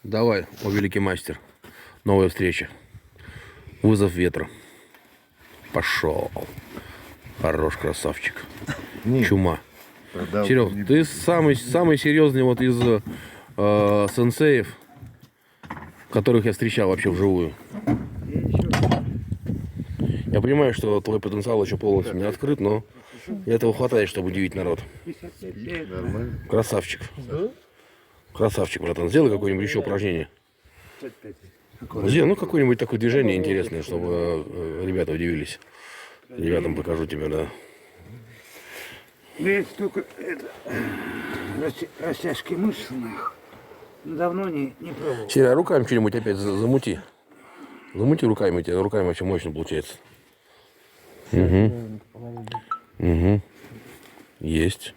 Давай, о великий мастер. Новая встреча. Вызов ветра. Пошел. Хорош, красавчик. Чума. Серег, ты самый серьезный вот из сенсеев, которых я встречал вообще вживую. Я понимаю, что твой потенциал еще полностью не открыт, но этого хватает, чтобы удивить народ. Нормально. Красавчик. Красавчик, братан. Сделай какое-нибудь еще упражнение. Сделай, какое-нибудь такое движение интересное, чтобы ребята удивились. Ребятам покажу тебе, да. Есть только растяжки мышц моих. Давно не пробовал. Серега, руками что-нибудь опять замути. Замути руками, у тебя руками вообще мощно получается. Угу. Есть.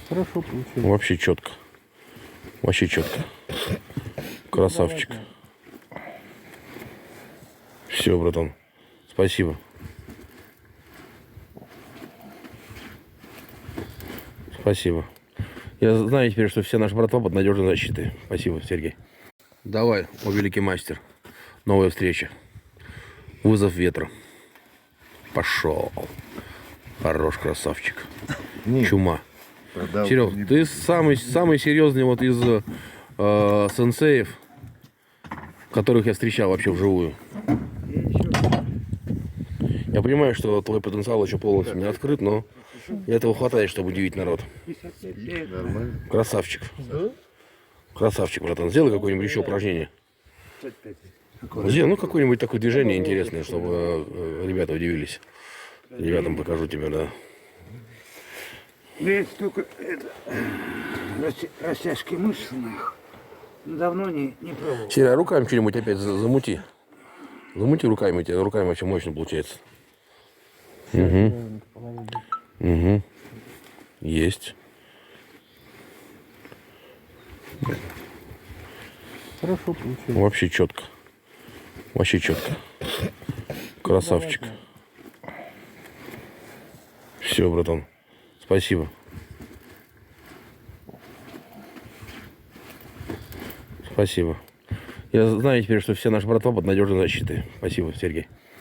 Хорошо получилось. Вообще четко. Вообще четко. Красавчик. Все, братан. Спасибо. Спасибо. Я знаю теперь, что все наши братва под надежной защитой. Спасибо, Сергей. Давай, о великий мастер. Новая встреча. Вызов ветра. Пошел. Хорош, красавчик. Чума. Серег, ты самый серьезный вот из сенсеев, которых я встречал вообще вживую. Я понимаю, что твой потенциал еще полностью не открыт, но этого хватает, чтобы удивить народ. Нормально. Красавчик. Красавчик, братан. Сделай какое-нибудь еще упражнение. Сделай, какое-нибудь такое движение интересное, чтобы ребята удивились. Ребятам покажу тебе, да. Есть только растяжки мышц моих. Давно не пробовал. Серега, руками что-нибудь опять замути. Замути руками, у тебя руками вообще мощно получается. Угу. Есть. Хорошо получилось. Вообще четко. Вообще четко. Красавчик. Все, братан. Спасибо. Спасибо. Я знаю теперь, что все наши братва под надежной защитой. Спасибо, Сергей.